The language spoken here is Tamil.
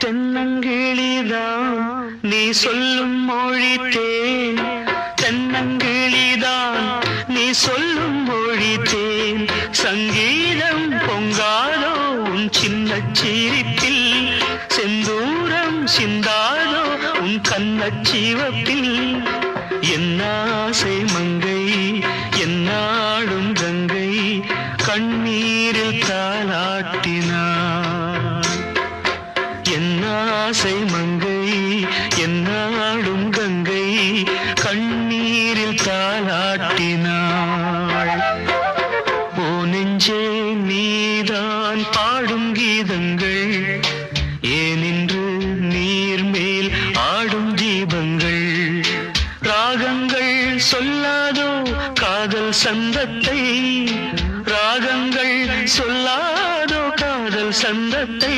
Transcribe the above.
தென்னங்கிளிதான் நீ சொல்லும் மொழி தேன், தென்னங்கிளிதான் நீ சொல்லும் மொழி தேன். சங்கீதம் பொங்காதோ உன் சின்ன சிரிப்பில், செந்தூரம் சிந்தாதோ உன் கண்ணச்சிவப்பில். என்னாசை மங்கை என்னாடும் கங்கை கண்ணீரில் தாலாட்டினார். என்னாசை மங்கை என்னாடும் கங்கை கண்ணீரில் தாலாட்டினாள். ஓ நெஞ்சே நீதான் பாடும் கீதங்கள், ஏனின்று நீர் மேல் ஆடும் தீபங்கள். ராகங்கள் சொல்லாதோ காதல் சந்தத்தை, ராகங்கள் சொல்லாதோ காதல் சந்தத்தை.